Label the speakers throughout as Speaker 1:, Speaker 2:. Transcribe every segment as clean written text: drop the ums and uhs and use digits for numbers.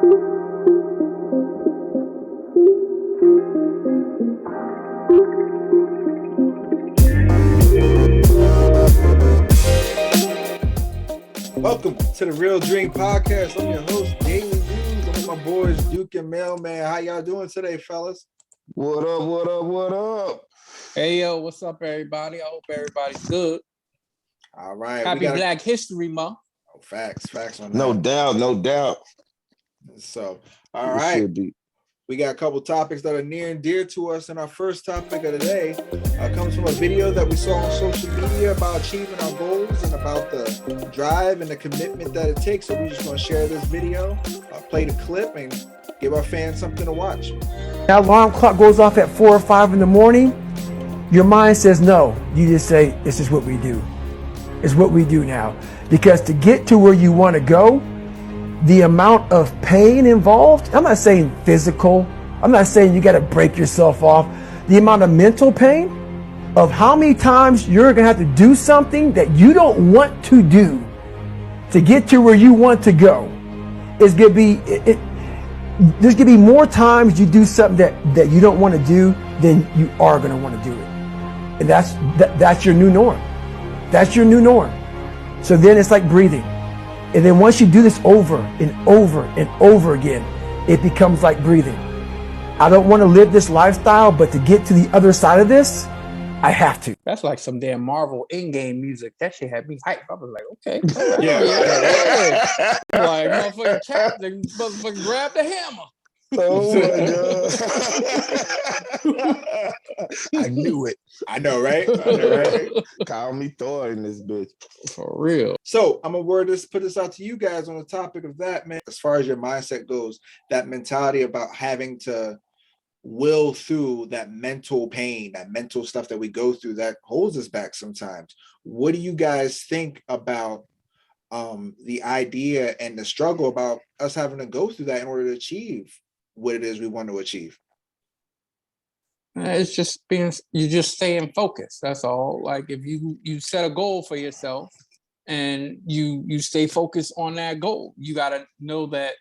Speaker 1: Welcome to the Real Dream Podcast. I'm your host, Daily News. I'm with my boys, Duke and Mailman. How y'all doing today, fellas?
Speaker 2: What up, what up, what up?
Speaker 3: Hey, yo, what's up, everybody? I hope everybody's good.
Speaker 1: All right.
Speaker 3: Happy Black History Month.
Speaker 1: Oh, facts on that.
Speaker 2: No doubt.
Speaker 1: So, all right. We got a couple topics that are near and dear to us. And our first topic of the day comes from a video that we saw on social media about achieving our goals and about the drive and the commitment that it takes. So we're just going to share this video, play the clip, and give our fans something to watch.
Speaker 4: That alarm clock goes off at 4 or 5 in the morning. Your mind says no. You just say, this is what we do. It's what we do now. Because to get to where you want to go, the amount of pain involved, I'm not saying physical, I'm not saying you got to break yourself off. The amount of mental pain of how many times you're going to have to do something that you don't want to do to get to where you want to go is going to be, there's going to be more times you do something that you don't want to do than you are going to want to do it. And that's your new norm. That's your new norm. So then it's like breathing. And then once you do this over and over and over again, it becomes like breathing. I don't want to live this lifestyle, but to get to the other side of this, I have to.
Speaker 3: That's like some damn Marvel in-game music. That shit had me hyped. I was like, okay.
Speaker 1: Yeah.
Speaker 3: Like, motherfucking Captain, motherfucking grab the hammer.
Speaker 2: Oh my God. I knew it.
Speaker 1: I know, right?
Speaker 2: Call me Thor in this bitch.
Speaker 3: For real.
Speaker 1: So I'm gonna put this out to you guys on the topic of that, man. As far as your mindset goes, that mentality about having to will through that mental pain, that mental stuff that we go through that holds us back sometimes. What do you guys think about the idea and the struggle about us having to go through that in order to achieve what it is we want to achieve?
Speaker 3: It's just you just stay in focus. That's all. Like if you set a goal for yourself and you stay focused on that goal, you got to know that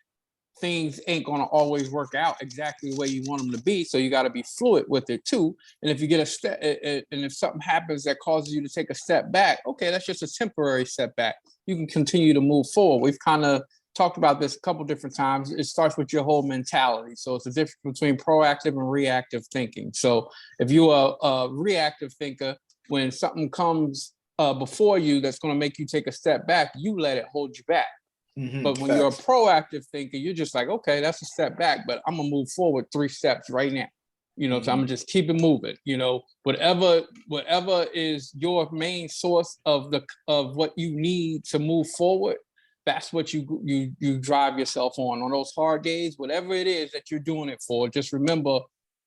Speaker 3: things ain't going to always work out exactly the way you want them to be. So you got to be fluid with it too. And if you get a step, and if something happens that causes you to take a step back, okay, that's just a temporary setback. You can continue to move forward. We've kind of talked about this a couple different times. It starts with your whole mentality. So it's the difference between proactive and reactive thinking. So if you're a reactive thinker, when something comes before you that's going to make you take a step back, you let it hold you back. Mm-hmm. But when you're a proactive thinker, you're just like, okay, that's a step back, but I'm gonna move forward 3 steps right now. So I'm gonna just keep it moving. Whatever is your main source of what you need to move forward, that's what you drive yourself on those hard days. Whatever it is that you're doing it for, just remember,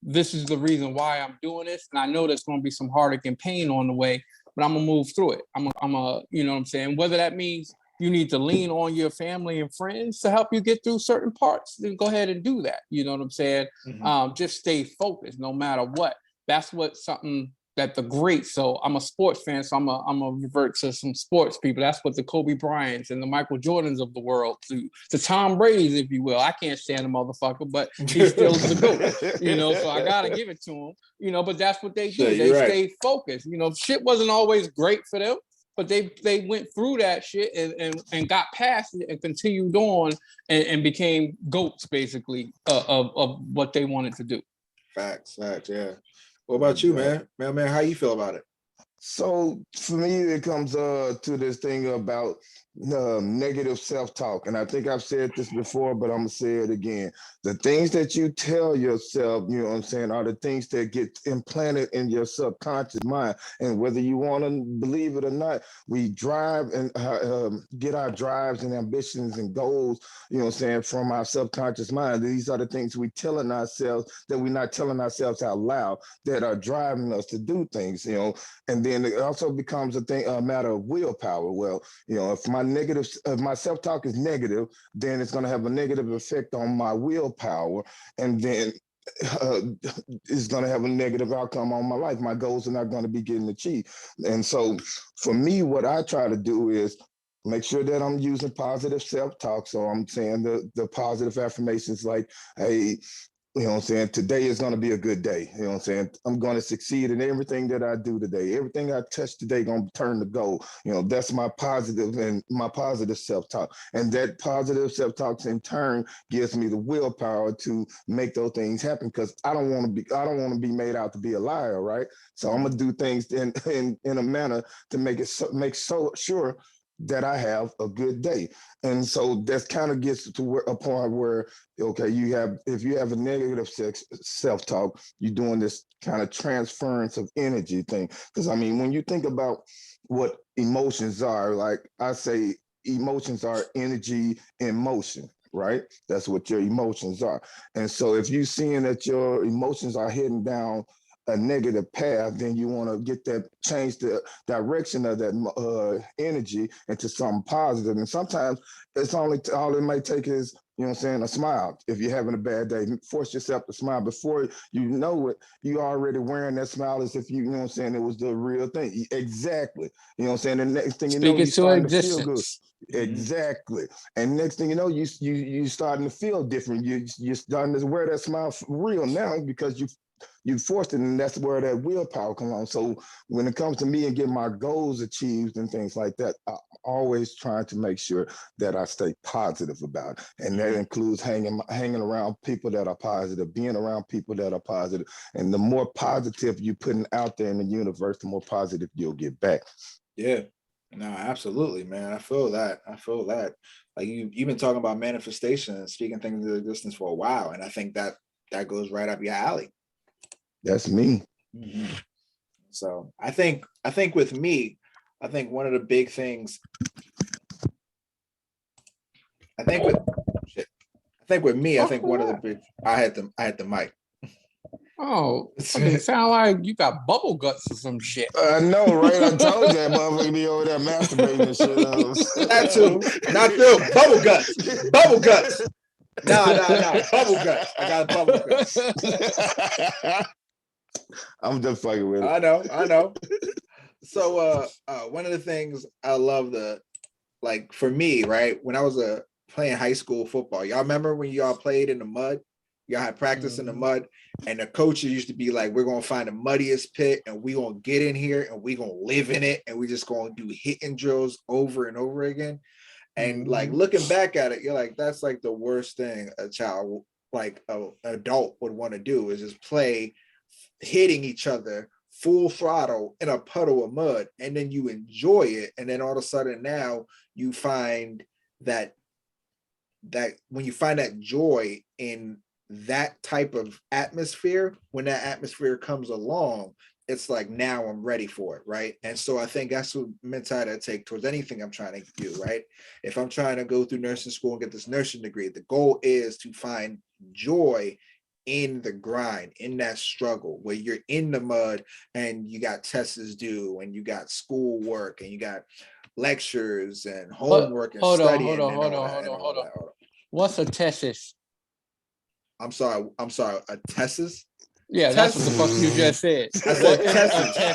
Speaker 3: this is the reason why I'm doing this, and I know there's gonna be some heartache and pain on the way, but I'm gonna move through it. I'm a you know what I'm saying? Whether that means you need to lean on your family and friends to help you get through certain parts, then go ahead and do that. You know what I'm saying? Mm-hmm. Just stay focused no matter what. That's something that the greats. So I'm a sports fan, so I'm a revert to some sports people. That's what the Kobe Bryants and the Michael Jordans of the world, to Tom Brady's, if you will. I can't stand the motherfucker, but he still the GOAT. So I gotta give it to him. But that's what they do. They stay focused. Shit wasn't always great for them, but they went through that shit and got past it and continued on and became GOATs, basically, of what they wanted to do.
Speaker 1: Facts, yeah. What about you, man? Man, how you feel about it?
Speaker 2: So for me, it comes to this thing about negative self-talk. And I think I've said this before, but I'm going to say it again. The things that you tell yourself, you know what I'm saying, are the things that get implanted in your subconscious mind. And whether you want to believe it or not, we drive and get our drives and ambitions and goals, you know what I'm saying, from our subconscious mind. These are the things we telling ourselves that we're not telling ourselves out loud that are driving us to do things, and then it also becomes a matter of willpower. Well, if my self-talk is negative, then it's going to have a negative effect on my willpower, and then it's going to have a negative outcome on my life. My goals are not going to be getting achieved. And so for me, what I try to do is make sure that I'm using positive self-talk. So I'm saying the positive affirmations like, hey, you know what I'm saying? Today is going to be a good day. You know what I'm saying? I'm going to succeed in everything that I do today. Everything I touch today going to turn to gold. You know, that's my positive and my positive self-talk. And that positive self-talk in turn gives me the willpower to make those things happen, because I don't want to be made out to be a liar, right? So I'm going to do things in a manner to make so sure that I have a good day. And so that kind of gets to a point where, okay, if you have a negative self-talk, you're doing this kind of transference of energy thing. Because I mean, when you think about what emotions are, like I say, emotions are energy in motion, right? That's what your emotions are. And so if you're seeing that your emotions are heading down a negative path, then you want to change the direction of that energy into something positive. And sometimes it's all it might take is, you know what I'm saying, a smile. If you're having a bad day, force yourself to smile. Before you know it, you're already wearing that smile as if you know what I'm saying, it was the real thing. Exactly. You know what I'm saying? The next thing you know, you're starting to feel good. Exactly. And next thing you know, you starting to feel different. You're starting to wear that smile for real now, because you forced it, and that's where that willpower comes on. So when it comes to me and getting my goals achieved and things like that, I'm always trying to make sure that I stay positive about it. And that includes hanging around people that are positive, being around people that are positive. And the more positive you're putting out there in the universe, the more positive you'll get back.
Speaker 1: Yeah. No, absolutely, man. I feel that. Like you've been talking about manifestation and speaking things into existence for a while. And I think that goes right up your alley.
Speaker 2: That's me.
Speaker 1: Mm-hmm. So I think with me, I think one of the big things, I think with me, I think one of the big, I had the mic.
Speaker 3: Oh, it sound like you got bubble guts or some shit.
Speaker 2: I know, right? I told you that motherfucker be over there masturbating and shit.
Speaker 1: That too. Not real bubble guts. Bubble guts. Nah. Bubble guts. I got bubble guts.
Speaker 2: I'm just fucking with it.
Speaker 1: I know. So one of the things I love like for me, right? When I was playing high school football, y'all remember when y'all played in the mud? Y'all had practice in the mud, and the coaches used to be like, we're gonna find the muddiest pit and we're gonna get in here and we're gonna live in it, and we're just gonna do hitting drills over and over again. And like looking back at it, you're like, that's like the worst thing a child, like an adult, would want to do, is just play hitting each other full throttle in a puddle of mud, and then you enjoy it. And then all of a sudden now you find that when you find that joy in that type of atmosphere, when that atmosphere comes along, it's like, now I'm ready for it, right? And so I think that's what mentality I take towards anything I'm trying to do, right? If I'm trying to go through nursing school and get this nursing degree, the goal is to find joy in the grind, in that struggle where you're in the mud and you got tests due and you got school work and you got lectures and homework and studying. Hold on.
Speaker 3: What's a tesis?
Speaker 1: I'm sorry, a tesis?
Speaker 3: Yeah, that's what the fuck you just said.
Speaker 1: I said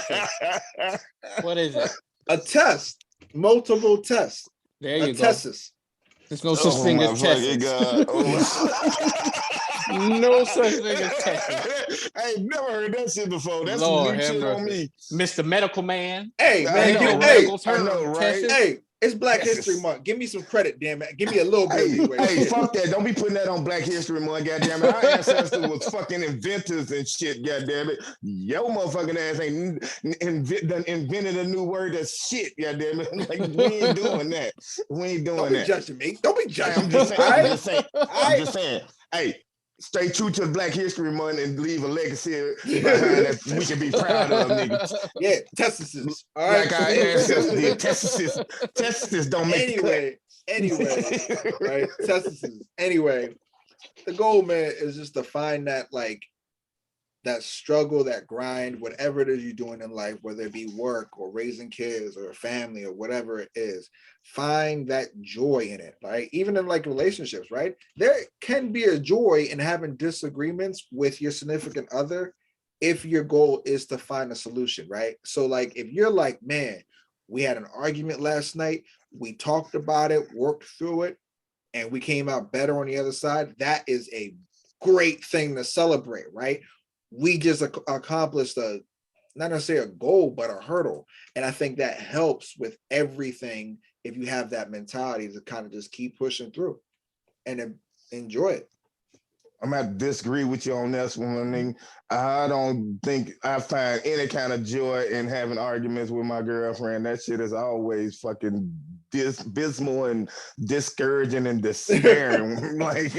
Speaker 1: tesis.
Speaker 3: What is it?
Speaker 1: A test. Multiple tests.
Speaker 3: There you go.
Speaker 1: Tesis.
Speaker 3: There's no such thing as tesis. No such thing as tesis.
Speaker 2: I ain't never heard that shit before. That's Lord, new shit on me.
Speaker 3: Mr. Medical Man.
Speaker 1: Hey, man.
Speaker 2: I know, right?
Speaker 1: Hey, it's Black History Month. Give me some credit, damn it. Give me a little bit of
Speaker 2: Hey, fuck that. Don't be putting that on Black History Month, goddamn it. Our ancestors was fucking inventors and shit, goddamn it. Yo motherfucking ass ain't done invented a new word that's shit, goddamn it. Like, we ain't doing that. We ain't doing that.
Speaker 1: Don't be judging me. Don't be judging me.
Speaker 2: I'm just saying. Hey, stay true to Black History Month and leave a legacy behind that we can be proud of, nigga.
Speaker 1: Yeah, testis. All right.
Speaker 2: Like our ancestors did. Testis don't make
Speaker 1: anyway, right? Testis. Anyway, the goal, man, is just to find that, like, that struggle, that grind, whatever it is you're doing in life, whether it be work or raising kids or a family or whatever it is, find that joy in it, right? Even in like relationships, right? There can be a joy in having disagreements with your significant other if your goal is to find a solution, right? So like, if you're like, man, we had an argument last night, we talked about it, worked through it, and we came out better on the other side. That is a great thing to celebrate, right? We just accomplished not necessarily a goal, but a hurdle. And I think that helps with everything if you have that mentality to kind of just keep pushing through and enjoy it.
Speaker 2: I'm gonna disagree with you on this one. I don't think I find any kind of joy in having arguments with my girlfriend. That shit is always fucking dismal and discouraging and despairing. like,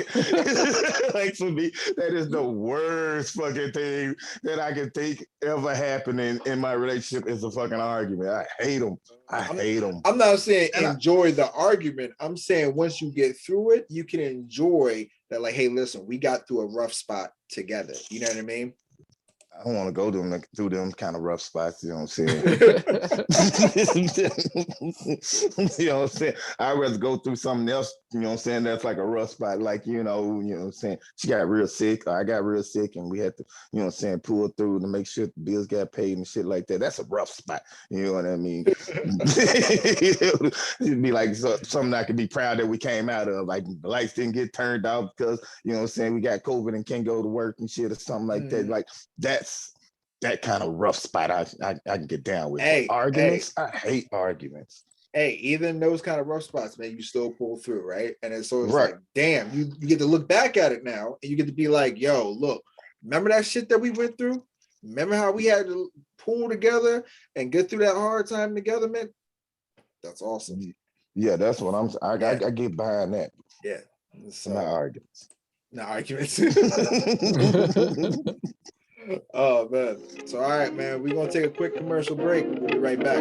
Speaker 2: like for me, that is the worst fucking thing that I can think ever happening in my relationship is a fucking argument. I hate them. I hate them.
Speaker 1: I'm not saying enjoy the argument. I'm saying once you get through it, you can enjoy that. Like, hey, listen, we got through a rough spot together. You know what I mean?
Speaker 2: I don't want to go through them kind of rough spots. You know what I'm saying? You know what I'm saying? I'd rather go through something else. You know what I'm saying? That's like a rough spot. Like, you know what I'm saying? She got real sick, or I got real sick, and we had to, you know what I'm saying, pull through to make sure the bills got paid and shit like that. That's a rough spot. You know what I mean? It'd be like something I could be proud that we came out of. Like the lights didn't get turned off because, you know what I'm saying, we got COVID and can't go to work and shit or something like that. Like that's that kind of rough spot I can get down with.
Speaker 1: Hey,
Speaker 2: arguments, I hate arguments.
Speaker 1: Hey, even those kind of rough spots, man, you still pull through, right? And it's
Speaker 2: Right.
Speaker 1: like, damn, you get to look back at it now and you get to be like, yo, look, remember that shit that we went through? Remember how we had to pull together and get through that hard time together, man? That's awesome.
Speaker 2: Yeah, that's what I get behind that.
Speaker 1: Yeah. So,
Speaker 2: not arguments.
Speaker 1: Not arguments. Oh man. So all right, man. We're gonna take a quick commercial break. We'll be right back.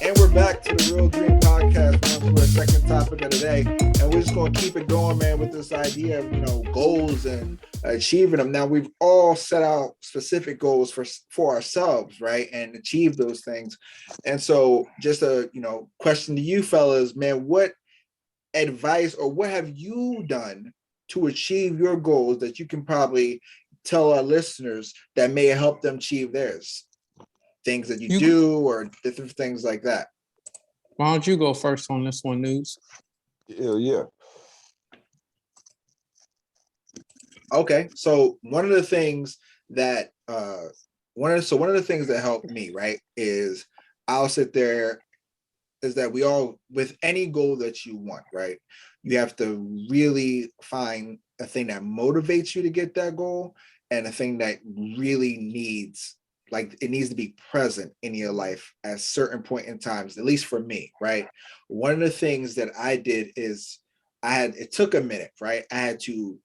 Speaker 1: And we're back to the Real Dream Podcast. We're on to our second topic of the day. And we're just gonna keep it going, man, with this idea of goals and achieving them. Now we've all set out specific goals for ourselves, right? And achieve those things. And so just a question to you fellas, man, what advice or what have you done to achieve your goals that you can probably tell our listeners that may help them achieve theirs? Things that you do or different things like that.
Speaker 3: Why don't you go first on this one, News?
Speaker 2: Yeah.
Speaker 1: Okay, so one of the things that helped me, right, is I'll sit there is that we all, with any goal that you want, right, you have to really find a thing that motivates you to get that goal and a thing that really needs to be present in your life at certain point in times, at least for me, right? One of the things that I did is it took a minute, right? I had to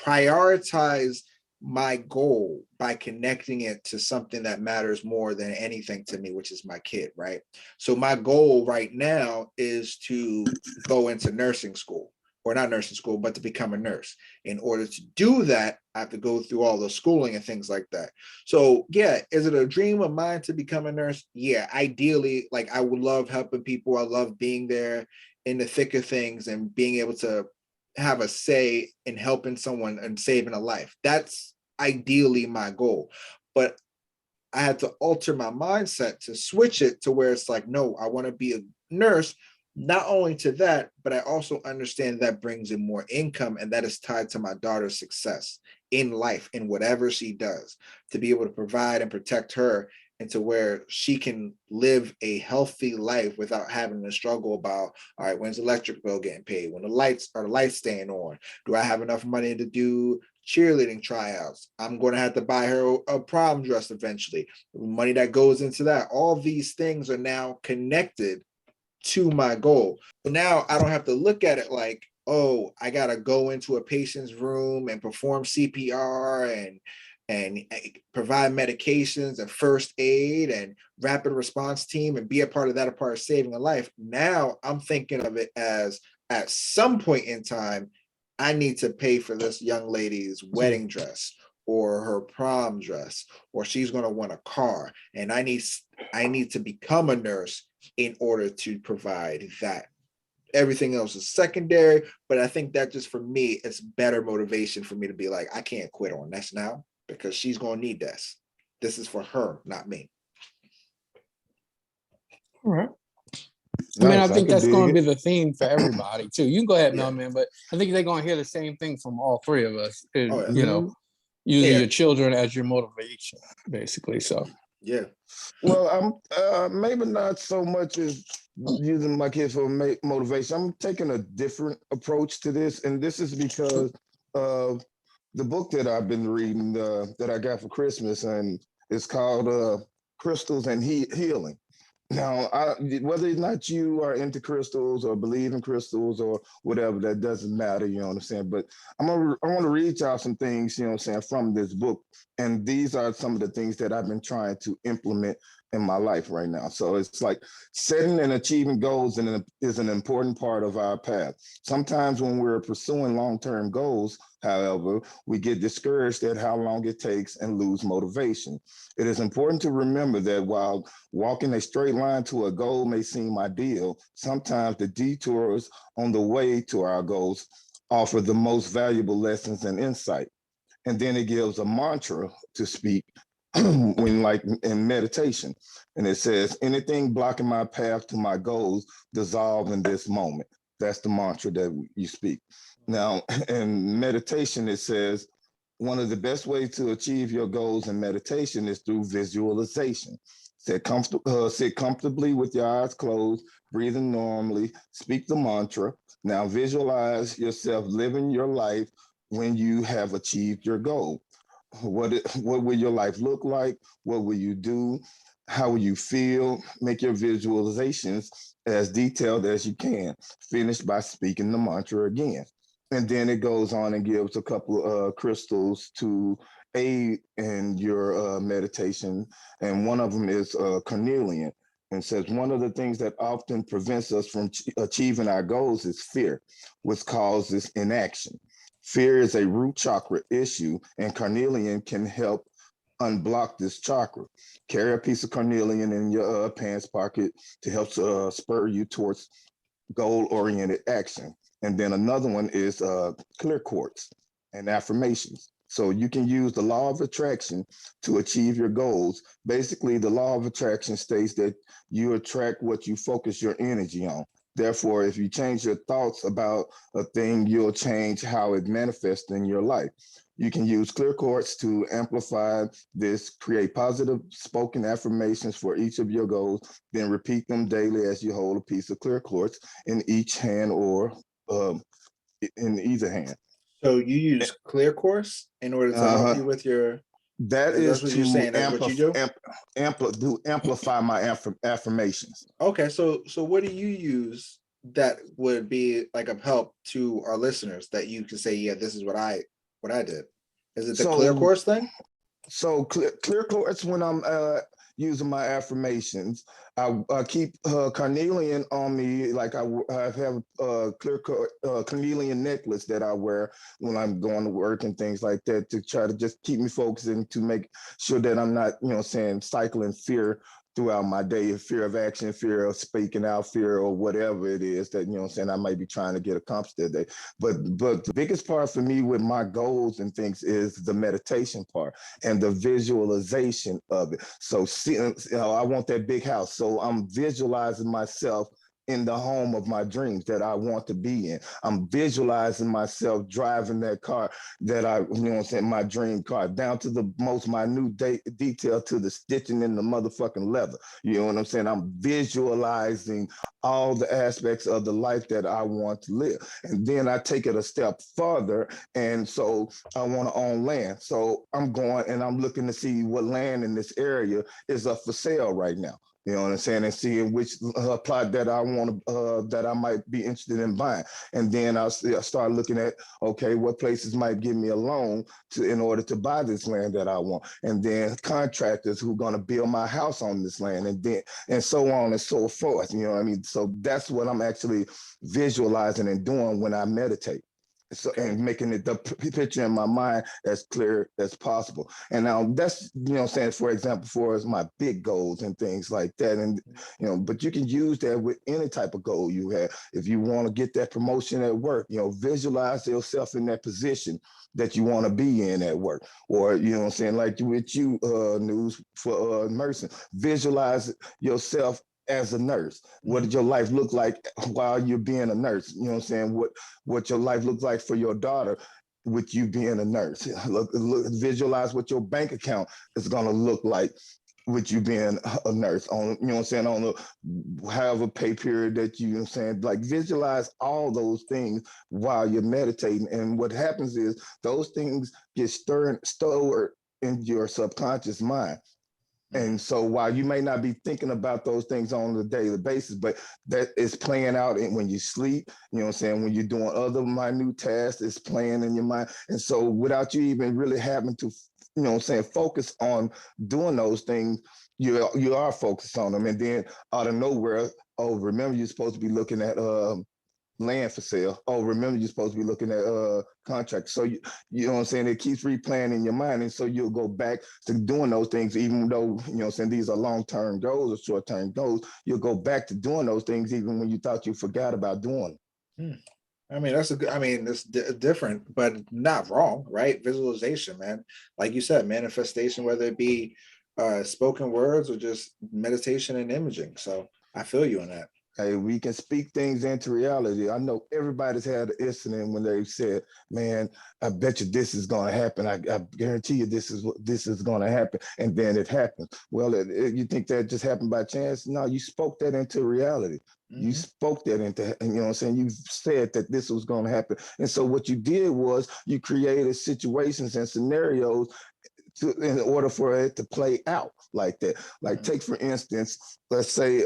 Speaker 1: prioritize my goal by connecting it to something that matters more than anything to me, which is my kid, right? So my goal right now is to go into nursing school, or not nursing school, but to become a nurse. In order to do that, I have to go through all the schooling and things like that. So yeah, is it a dream of mine to become a nurse? Yeah, ideally, I would love helping people. I love being there in the thick of things and being able to have a say in helping someone and saving a life. That's ideally my goal. But I had to alter my mindset to switch it to where it's like, no, I want to be a nurse. Not only to that, but I also understand that brings in more income, and that is tied to my daughter's success in life, in whatever she does, to be able to provide and protect her and to where she can live a healthy life without having to struggle about, all right, when's the electric bill getting paid? When the lights staying on? Do I have enough money to do cheerleading tryouts? I'm going to have to buy her a prom dress eventually. Money that goes into that. All these things are now connected to my goal. But now I don't have to look at it like, oh, I got to go into a patient's room and perform CPR and provide medications and first aid and rapid response team and be a part of that, a part of saving a life. Now I'm thinking of it as, at some point in time, I need to pay for this young lady's wedding dress or her prom dress, or she's going to want a car. And I need to become a nurse in order to provide that everything else is secondary. But I think that just for me, it's better motivation for me to be like, I can't quit on this now because she's gonna need this. This is for her, not me.
Speaker 3: All right. I mean, I
Speaker 2: Nice, I
Speaker 3: think
Speaker 2: could
Speaker 3: that's
Speaker 2: dig
Speaker 3: going to
Speaker 2: it.
Speaker 3: be the theme for everybody too. You can go ahead,
Speaker 1: Yeah.
Speaker 3: Mailman, but I think they're going to hear the same thing from all three of us.
Speaker 1: Oh, yeah.
Speaker 3: You know,
Speaker 2: Mhm.
Speaker 3: using
Speaker 1: Yeah.
Speaker 3: your children as your motivation, basically. So,
Speaker 1: Yeah.
Speaker 2: Well, I'm maybe not so much as using my kids for motivation. I'm taking a different approach to this, and this is because of the book that I've been reading that I got for Christmas, and it's called Crystals and Healing. Now, whether or not you are into crystals or believe in crystals or whatever, that doesn't matter, you know what I'm saying? But I want to read y'all some things, you know what I'm saying, from this book. And these are some of the things that I've been trying to implement in my life right now. So it's like setting and achieving goals is an important part of our path. Sometimes when we're pursuing long-term goals, however, we get discouraged at how long it takes and lose motivation. It is important to remember that while walking a straight line to a goal may seem ideal, sometimes the detours on the way to our goals offer the most valuable lessons and insight. And then it gives a mantra to speak when like in meditation. And it says, anything blocking my path to my goals dissolve in this moment. That's the mantra that you speak. Now, in meditation, it says, one of the best ways to achieve your goals in meditation is through visualization. Sit comfortably with your eyes closed, breathing normally, speak the mantra. Now visualize yourself living your life when you have achieved your goal. What will your life look like? What will you do? How will you feel? Make your visualizations as detailed as you can. Finish by speaking the mantra again. And then it goes on and gives a couple of crystals to aid in your meditation. And one of them is carnelian, and says one of the things that often prevents us from achieving our goals is fear, which causes inaction. Fear is a root chakra issue, and carnelian can help unblock this chakra. Carry a piece of carnelian in your pants pocket to help spur you towards goal-oriented action. And then another one is clear quartz and affirmations. So you can use the law of attraction to achieve your goals. Basically, the law of attraction states that you attract what you focus your energy on. Therefore, if you change your thoughts about a thing, you'll change how it manifests in your life. You can use clear quartz to amplify this, create positive spoken affirmations for each of your goals, then repeat them daily as you hold a piece of clear quartz in each hand or in either hand.
Speaker 1: So you use clear course in order to help you with your.
Speaker 2: That
Speaker 1: That's
Speaker 2: is
Speaker 1: what you're
Speaker 2: to
Speaker 1: saying. That's what you do.
Speaker 2: amplify my affirmations.
Speaker 1: Okay, so what do you use that would be like of help to our listeners that you can say, yeah, this is what I did. Is it the clear
Speaker 2: So
Speaker 1: course thing?
Speaker 2: So clear quartz when I'm using my affirmations. I keep carnelian on me, like I have a carnelian necklace that I wear when I'm going to work and things like that to try to just keep me focused and to make sure that I'm not, cycling fear throughout my day, fear of action, fear of speaking out, fear or whatever it is that, I might be trying to get accomplished that day. But the biggest part for me with my goals and things is the meditation part and the visualization of it. So I want that big house. So I'm visualizing myself in the home of my dreams that I want to be in. I'm visualizing myself driving that car that my dream car, down to the most minute detail, to the stitching in the motherfucking leather. You know what I'm saying? I'm visualizing all the aspects of the life that I want to live. And then I take it a step further. And so I want to own land. So I'm going and I'm looking to see what land in this area is up for sale right now. You know what I'm saying? And seeing which plot that I want to, that I might be interested in buying. And then I'll start looking at, okay, what places might give me a loan in order to buy this land that I want. And then contractors who are going to build my house on this land, and so on and so forth. You know what I mean? So that's what I'm actually visualizing and doing when I meditate. So, and making it the picture in my mind as clear as possible. And now that's, saying, for example, for us, my big goals and things like that. And, but you can use that with any type of goal you have. If you want to get that promotion at work, visualize yourself in that position that you want to be in at work. Or, like with you, News, for nursing, visualize yourself as a nurse. What did your life look like while you're being a nurse? What your life looks like for your daughter with you being a nurse. Visualize what your bank account is going to look like with you being a nurse on, on the however pay period that like visualize all those things while you're meditating. And what happens is those things get stored in your subconscious mind. And so while you may not be thinking about those things on a daily basis, but that is playing out when you sleep, when you're doing other minute tasks, it's playing in your mind. And so without you even really having to, focus on doing those things, you are focused on them. And then out of nowhere, oh, remember you're supposed to be looking at land for sale. Oh, remember you're supposed to be looking at contracts. So it keeps replaying in your mind. And so you'll go back to doing those things, even though, these are long-term goals or short-term goals, you'll go back to doing those things even when you thought you forgot about doing them.
Speaker 1: I mean, it's different, but not wrong, right? Visualization, man. Like you said, manifestation, whether it be spoken words or just meditation and imaging. So I feel you on that.
Speaker 2: Hey, we can speak things into reality. I know everybody's had an incident when they said, man, I bet you this is going to happen. I guarantee you this is going to happen. And then it happens. Well, you think that just happened by chance? No, you spoke that into reality. You spoke that into, you said that this was going to happen. And so what you did was you created situations and scenarios in order for it to play out like that. Like take, for instance, let's say,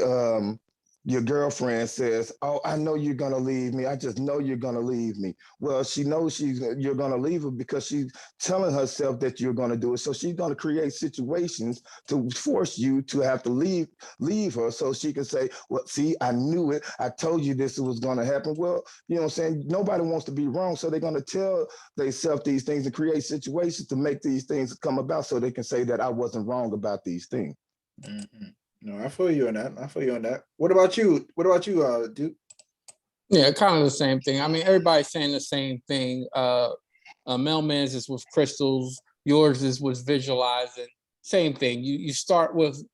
Speaker 2: your girlfriend says, oh, I know you're going to leave me. I just know you're going to leave me. Well, she knows you're going to leave her because she's telling herself that you're going to do it. So she's going to create situations to force you to have to leave her so she can say, well, see, I knew it. I told you this was going to happen. Well, nobody wants to be wrong. So they're going to tell themselves these things and create situations to make these things come about so they can say that I wasn't wrong about these things.
Speaker 1: Mm-hmm. No, I feel you on that. What about you? Duke?
Speaker 3: Yeah, kind of the same thing. I mean, everybody's saying the same thing. Melman's is with crystals. Yours is with visualizing. Same thing. You start with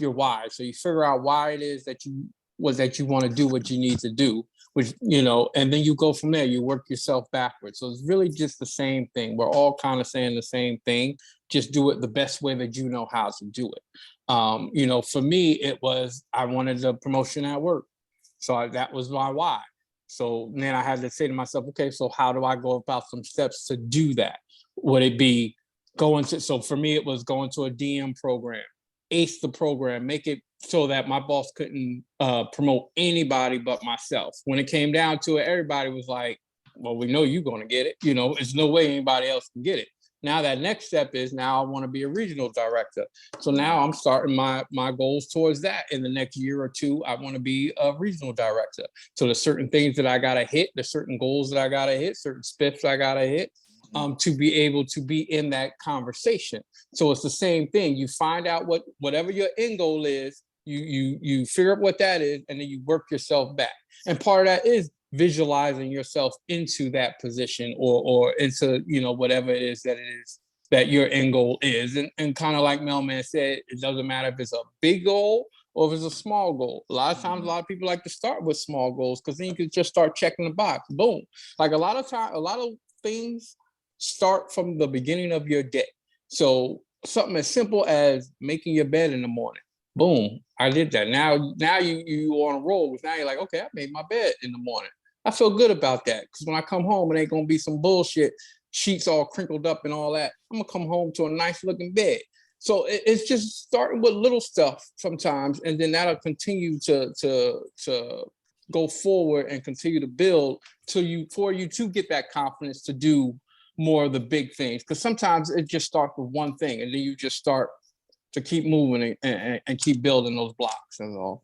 Speaker 3: your why. So you figure out why it is that you want to do what you need to do, which, and then you go from there. You work yourself backwards. So it's really just the same thing. We're all kind of saying the same thing. Just do it the best way that you know how to do it. For me, it was, I wanted a promotion at work. So that was my why. So then I had to say to myself, okay, so how do I go about some steps to do that? Would it be so for me, it was going to a DM program, ace the program, make it so that my boss couldn't promote anybody but myself. When it came down to it, everybody was like, well, we know you're going to get it. There's no way anybody else can get it. Now that next step is now I want to be a regional director. So now I'm starting my goals towards that. In the next year or two, I want to be a regional director. So there's certain things that I got to hit, there's certain goals that I got to hit, certain spiffs I got to hit to be able to be in that conversation. So it's the same thing. You find out whatever your end goal is, you figure out what that is, and then you work yourself back. And part of that is visualizing yourself into that position or into, whatever it is that your end goal is. And kind of like Melman said, it doesn't matter if it's a big goal or if it's a small goal. A lot of times, a lot of people like to start with small goals because then you can just start checking the box. Boom. Like a lot of things start from the beginning of your day. So something as simple as making your bed in the morning. Boom, I did that. Now you on a roll. Now you're like, okay, I made my bed in the morning. I feel good about that because when I come home, it ain't gonna be some bullshit, sheets all crinkled up and all that. I'm gonna come home to a nice looking bed. So it's just starting with little stuff sometimes, and then that'll continue to go forward and continue to build for you to get that confidence to do more of the big things. Because sometimes it just starts with one thing, and then you just start to keep moving and keep building those blocks and all.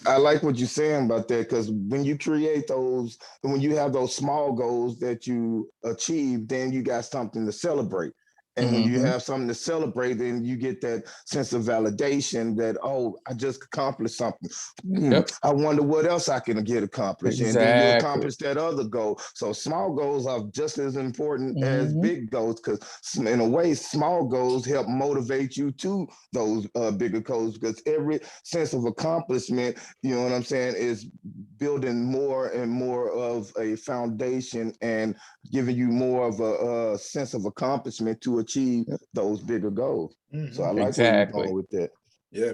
Speaker 2: I like what you're saying about that, because when you create those, when you have those small goals that you achieve, then you got something to celebrate. And when you have something to celebrate, then you get that sense of validation that, oh, I just accomplished something. I wonder what else I can get accomplished. And then you accomplish that other goal. So small goals are just as important as big goals, because in a way, small goals help motivate you to those bigger goals, because every sense of accomplishment, you know what I'm saying, is building more and more of a foundation and giving you more of a sense of accomplishment to achieve those bigger goals. So I like where you're going with that.
Speaker 1: Yeah.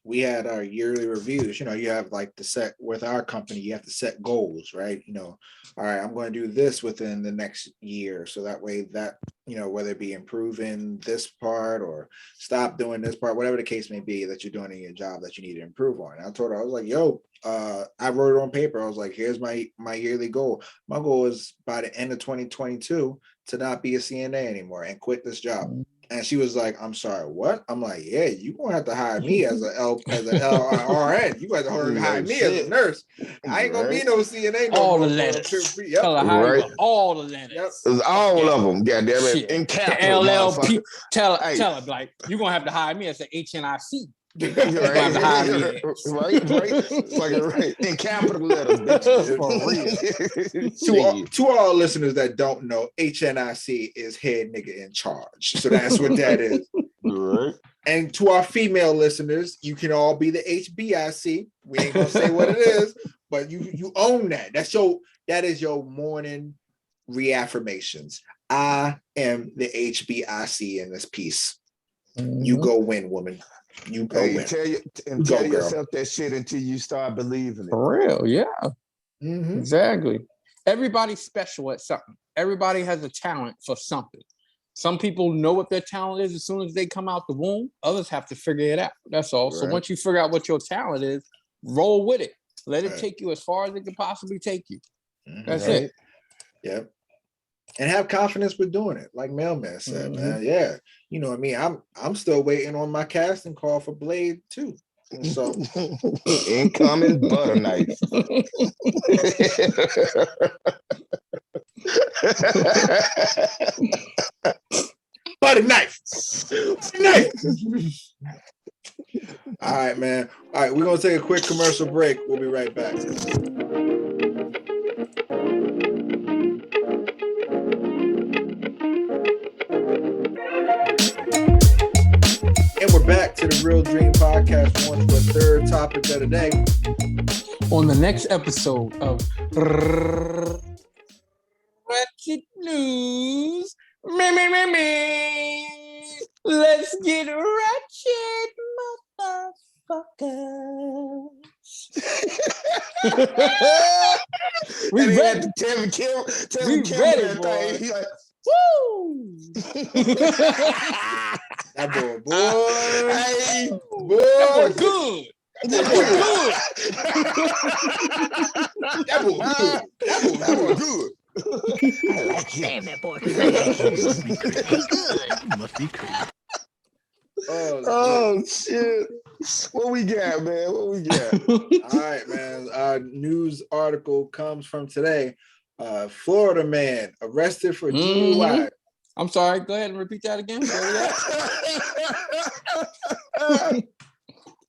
Speaker 1: We had our yearly reviews. You know, you have like with our company, you have to set goals, right? You know, all right, I'm going to do this within the next year. So that way that, you know, whether it be improving this part or stop doing this part, whatever the case may be that you're doing in your job that you need to improve on. And I told her, I was like, yo, I wrote it on paper. I was like, here's my yearly goal. My goal is by the end of 2022 to not be a CNA anymore and quit this job. And she was like, I'm sorry, what? I'm like, yeah, you're going to have to hire me as an LRN. You got to hire me as a nurse. I ain't going to be no CNA no
Speaker 3: all
Speaker 1: more.
Speaker 3: The letters.
Speaker 1: Yep.
Speaker 3: Tell her how you want all the letters.
Speaker 2: Yep. All of them. Goddamn it. In capital,
Speaker 3: LLP. Tell her, like, you're going to have to hire me as an HNIC.
Speaker 2: Right. In capital letters, bitch.
Speaker 1: To all listeners that don't know, HNIC is head nigga in charge. So that's what that is.
Speaker 2: Right.
Speaker 1: And to our female listeners, you can all be the HBIC. We ain't gonna say what it is, but you own that. That is your morning reaffirmations. I am the HBIC in this piece. You go win, woman. You go win.
Speaker 2: Tell yourself that shit until you start believing it.
Speaker 3: For real, yeah. Exactly. Everybody's special at something. Everybody has a talent for something. Some people know what their talent is as soon as they come out the womb. Others have to figure it out. That's all. Right. So once you figure out what your talent is, roll with it. Let it take you as far as it can possibly take you. That's it.
Speaker 1: Yep. And have confidence with doing it, like Mailman said, man. Yeah, you know what I mean. I'm still waiting on my casting call for Blade too. So
Speaker 2: incoming butter knife.
Speaker 1: Butter knife. All right, man. All right, we're gonna take a quick commercial break. We'll be right back. And we're back to the Real Dream Podcast, on to a third topic of the day.
Speaker 3: On the next episode of Wretched News, let's get wretched, motherfuckers. We ready. We ready, boy. He's like, woo!
Speaker 1: That boy.
Speaker 3: Hey, boy. That boy good. That boy good.
Speaker 1: That boy good. That boy good.
Speaker 5: I like him. Damn that boy. Must be good. Must be crazy.
Speaker 2: Oh shit. What we got, man? What we got?
Speaker 1: All right, man. Our news article comes from today. Florida man arrested for DUI.
Speaker 3: I'm sorry. Go ahead and repeat that again.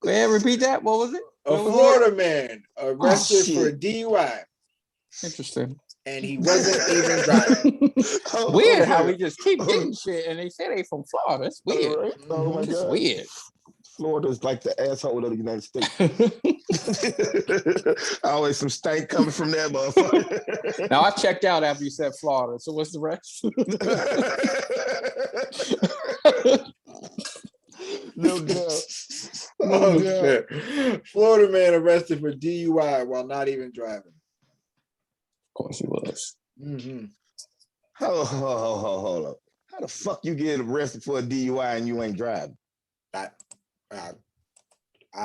Speaker 3: Go ahead, repeat that. What was it?
Speaker 1: A Florida man arrested for DUI.
Speaker 3: Interesting.
Speaker 1: And he wasn't even driving.
Speaker 3: Weird how we just keep getting shit and they say they from Florida. It's weird.
Speaker 2: Right? Oh my God.
Speaker 3: Weird.
Speaker 2: Florida's like the asshole of the United States. Always some stank coming from that motherfucker.
Speaker 3: Now I checked out after you said Florida. So what's the rest?
Speaker 2: No doubt.
Speaker 1: Oh, shit. Florida man arrested for DUI while not even driving.
Speaker 3: Of course he was.
Speaker 2: Hold up. How the fuck you get arrested for a DUI and you ain't driving?
Speaker 1: I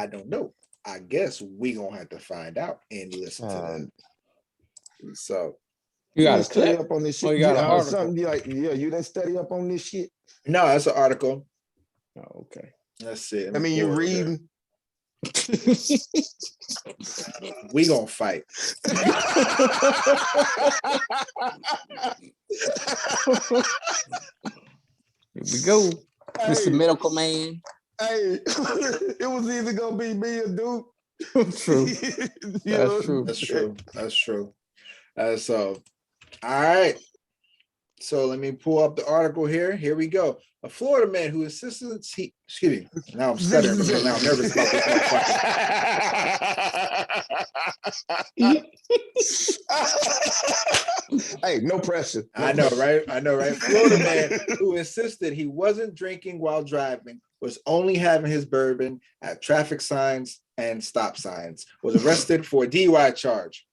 Speaker 1: don't know. I guess we gonna have to find out and listen to that. So
Speaker 3: you gotta
Speaker 2: study up on this shit.
Speaker 3: Oh, you got
Speaker 2: something like you didn't study up on this shit.
Speaker 1: No, that's an article.
Speaker 3: Oh, okay.
Speaker 1: That's it.
Speaker 2: I mean, you reading.
Speaker 1: We gonna fight.
Speaker 3: Here we go, Mr.
Speaker 2: Hey,
Speaker 3: Medical Man.
Speaker 2: hey, it was either gonna be me or Duke.
Speaker 3: True.
Speaker 2: You
Speaker 3: That's
Speaker 2: know?
Speaker 3: true.
Speaker 1: That's true. That's true. So, all right. So let me pull up the article here. Here we go. A Florida man who insisted excuse me. Now I'm stuttering because now I'm nervous about this motherfucker.
Speaker 2: Hey, no pressure. No
Speaker 1: I know,
Speaker 2: pressure.
Speaker 1: right? I know, right? Florida man who insisted he wasn't drinking while driving, was only having his bourbon at traffic signs and stop signs, was arrested for a DUI charge.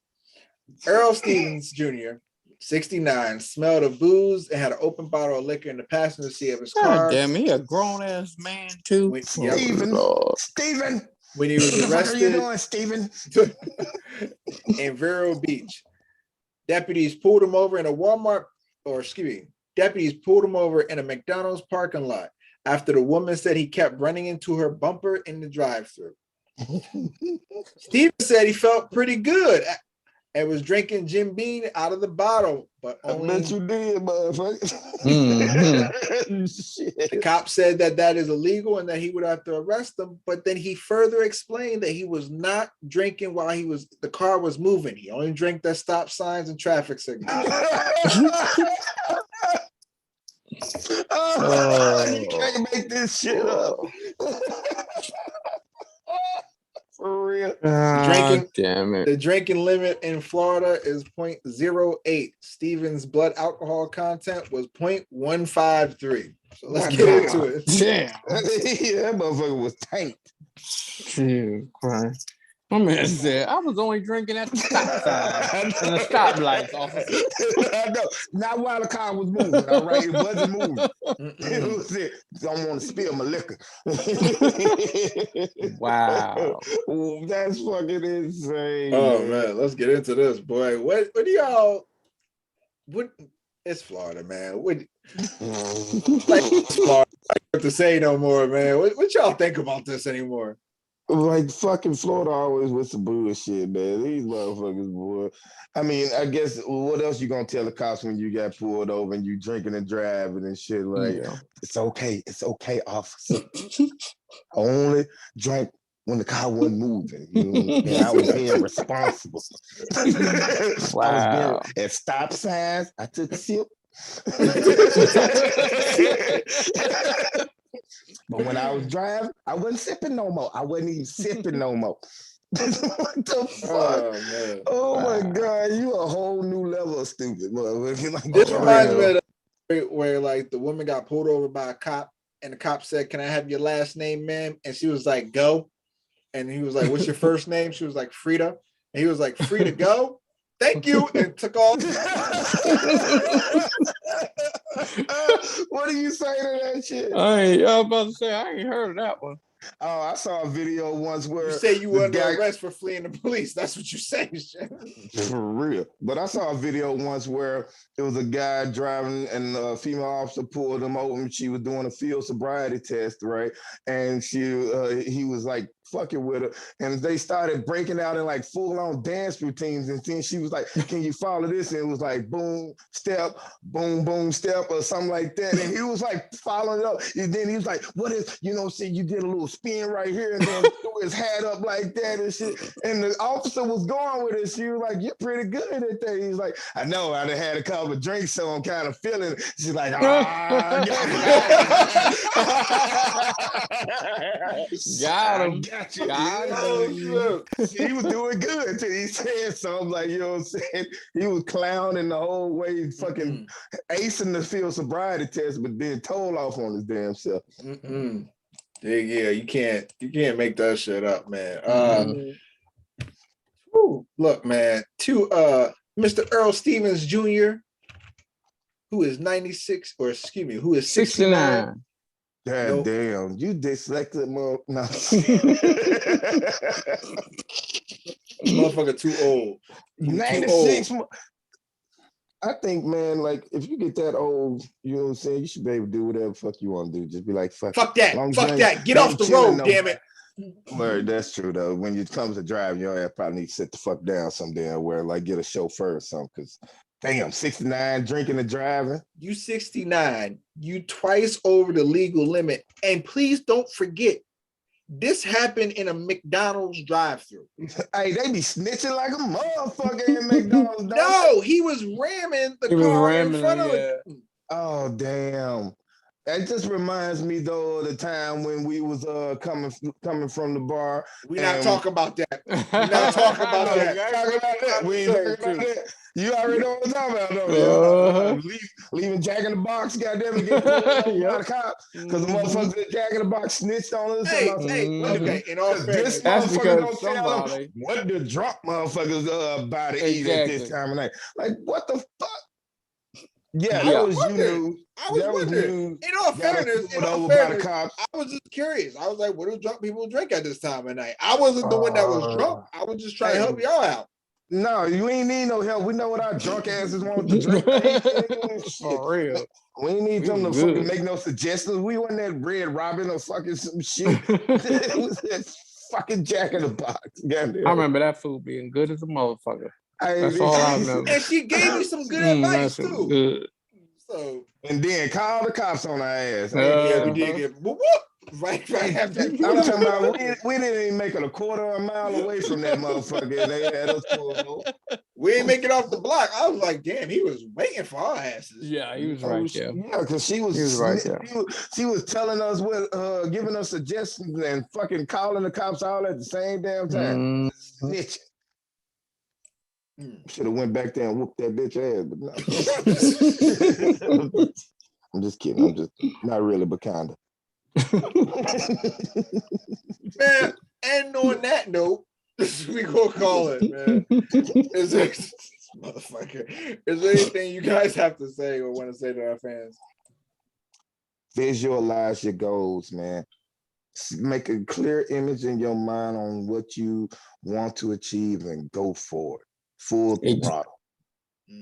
Speaker 1: Earl Stevens Jr., 69, smelled of booze and had an open bottle of liquor in the passenger seat of his car.
Speaker 3: God damn, he a grown ass man too.
Speaker 2: Steven, Steven,
Speaker 1: When he was
Speaker 2: what the fuck are you
Speaker 1: arrested
Speaker 2: doing, Steven?
Speaker 1: in Vero Beach. Deputies pulled him over in a Walmart, or excuse me, deputies pulled him over in a McDonald's parking lot after the woman said he kept running into her bumper in the drive-thru. Steven said he felt pretty good and was drinking Jim Beam out of the bottle, but only...
Speaker 2: I bet you did, motherfucker.
Speaker 1: The cop said that is illegal and that he would have to arrest him, but then he further explained that he was not drinking while the car was moving. He only drank at stop signs and traffic signals.
Speaker 2: You can't make this shit up. For real.
Speaker 1: The drinking limit in Florida is 0.08. Stevens' blood alcohol content was 0.153. So let's get into it.
Speaker 3: Damn.
Speaker 2: Yeah, that motherfucker was tanked.
Speaker 3: Jesus Christ. My man said, I was only drinking at the stop sign and the stoplights, officer.
Speaker 2: I know. Not while the car was moving, all right? It wasn't moving. It was it. Don't want to spill my liquor.
Speaker 3: Wow.
Speaker 2: That's fucking insane.
Speaker 1: Oh, man. Let's get into this, boy. What do y'all... It's Florida, man. It's Florida. I don't have to say no more, man. What y'all think about this anymore?
Speaker 2: Like fucking Florida always with some bullshit, man. These motherfuckers, boy. I mean, I guess what else you gonna tell the cops when you got pulled over and you drinking and driving and shit? Like, it's okay, officer. I only drank when the car wasn't moving. You know? And I was being responsible.
Speaker 3: Wow.
Speaker 2: I was being at stop signs. I took a sip. But when I was driving, I wasn't sipping no more. I wasn't even sipping no more. What the fuck? Oh my God, you a whole new level of stupid, motherfucker. Like,
Speaker 1: this reminds me of where like the woman got pulled over by a cop and the cop said, "Can I have your last name, ma'am?" And she was like, "Go." And he was like, "What's your first name?" She was like, "Frida." And he was like, "Free to go? Thank you." And took off.
Speaker 2: What do you say to that shit?
Speaker 3: I was about to say, I ain't heard of that one.
Speaker 2: Oh, I saw a video once where
Speaker 1: you say you were under arrest for fleeing the police. That's what you say.
Speaker 2: For real. But I saw a video once where it was a guy driving and a female officer pulled him over and she was doing a field sobriety test, right? And he was like fucking with her and they started breaking out in like full-on dance routines, and then she was like, "Can you follow this?" And it was like boom step, boom step, or something like that, and he was like following it up, and then he was like, "What is, see, you did a little spin right here," and then threw his hat up like that and shit, and the officer was going with it. She was like, "You're pretty good at that." He's like, "I know, I done had a couple of drinks, so I'm kind of feeling it." She's like, "Ah,
Speaker 3: got him.
Speaker 2: He was doing good until he said something like, you know what I'm saying? He was clowning the whole way, fucking acing the field sobriety test, but then told off on his damn self.
Speaker 1: Yeah, you can't make that shit up, man. Look, man, to Mr. Earl Stevens Jr., who is 96, or excuse me, who is 69.
Speaker 2: God damn, you dyslexic, no.
Speaker 1: Motherfucker too old.
Speaker 2: 96. I think, man, like, if you get that old, you know what I'm saying, you should be able to do whatever the fuck you want to do. Just be like, fuck
Speaker 1: that. Fuck that. Get off the road, damn it.
Speaker 2: Word, that's true though. When it comes to driving, your ass probably need to sit the fuck down someday where like get a chauffeur or something. Cause damn, 69 drinking and driving.
Speaker 1: You 69, you twice over the legal limit. And please don't forget, this happened in a McDonald's drive-thru.
Speaker 2: Hey, they be snitching like a motherfucker in McDonald's.
Speaker 1: No, he was ramming the car in front of it.
Speaker 2: Oh, damn. That just reminds me though of the time when we was coming from the bar.
Speaker 1: We're not talking about that. We're not talking about that.
Speaker 2: We ain't talking about that. You already know what I'm talking about, though. Leaving Jack in the Box, goddamn it, get pulled out of cops because the motherfuckers at Jack in the Box snitched on us.
Speaker 1: Okay, in all fairness,
Speaker 2: this motherfucker don't tell them what the drunk motherfuckers about to eat at this time of night. Like, what the fuck? Yeah, that was you.
Speaker 1: I was wondering. In all fairness, I was just curious. I was like, what do drunk people drink at this time of night? I wasn't the one that was drunk. I was just trying to help y'all out.
Speaker 2: No, you ain't need no help. We know what our drunk asses want to drink.
Speaker 3: For real.
Speaker 2: We ain't need them to fucking make no suggestions. We wasn't that Red Robin or fucking some shit. It was that fucking Jack in the Box. Goddamn.
Speaker 3: I remember that food being good as a motherfucker. That's
Speaker 2: all
Speaker 3: I know.
Speaker 1: And she gave me some good advice too.
Speaker 3: Good.
Speaker 1: So
Speaker 2: and then call the cops on our ass.
Speaker 1: Yeah, we did get whoop, whoop. Right after
Speaker 2: I'm talking about we didn't even make it a quarter of a mile away from that motherfucker. And they had us pulled.
Speaker 1: We ain't make it off the block. I was like, damn, he was waiting for our asses.
Speaker 3: Yeah, he was right. Yeah,
Speaker 2: because she was right. She was telling us what, giving us suggestions and fucking calling the cops all at the same damn time. Snitching. Should have went back there and whooped that bitch ass, but no. I'm just kidding. I'm just not really, but kinda.
Speaker 1: Man, and on that note, we gonna call it, man. Is there anything you guys have to say or want to say to our fans?
Speaker 2: Visualize your goals, man. Make a clear image in your mind on what you want to achieve and go for it. Full throttle.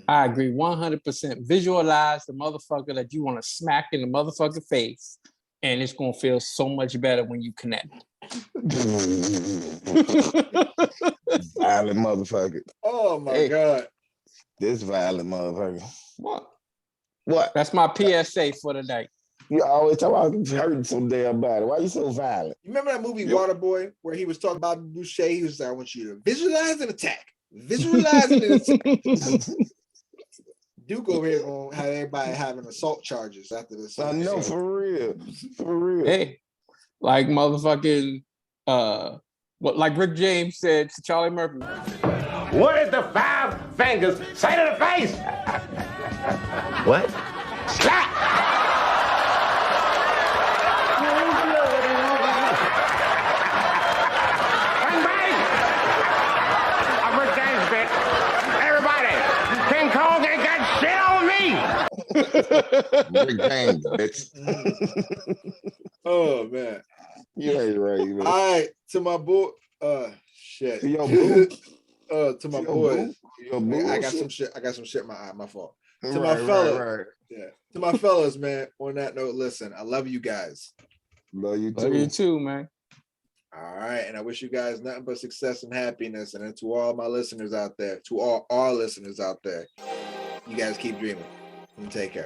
Speaker 3: I agree 100%. Visualize the motherfucker that you want to smack in the motherfucking face, and it's gonna feel so much better when you connect.
Speaker 2: Violent motherfucker.
Speaker 1: Oh my God.
Speaker 2: This violent motherfucker.
Speaker 3: What? That's my PSA for the night.
Speaker 2: You always talk about hurting so damn bad. Why you so violent?
Speaker 1: You remember that movie Waterboy where he was talking about Boucher? He was like, I want you to visualize an attack. Visualize an attack. Duke over here gonna have everybody having assault charges after this.
Speaker 2: I know, for real. For real.
Speaker 3: Hey, like motherfucking like Rick James said to Charlie Murphy.
Speaker 6: What did the five fingers say to the face?
Speaker 5: What?
Speaker 6: Slap! Bang, bang! I'm Rick James, bitch. Everybody, King Kong ain't got shit on me!
Speaker 2: Rick James, bitch.
Speaker 1: Oh, man.
Speaker 2: You ain't right, man.
Speaker 1: All right, to my boy, shit.
Speaker 2: To your boo.
Speaker 1: To my boys. I got some shit in my eye, my fault. To my fellas. Yeah. To my fellas, man. On that note, listen, I love you guys.
Speaker 2: Love you too.
Speaker 3: Love you too, man.
Speaker 1: All right. And I wish you guys nothing but success and happiness. And then to all my listeners out there, to all our listeners out there, you guys keep dreaming. And take care.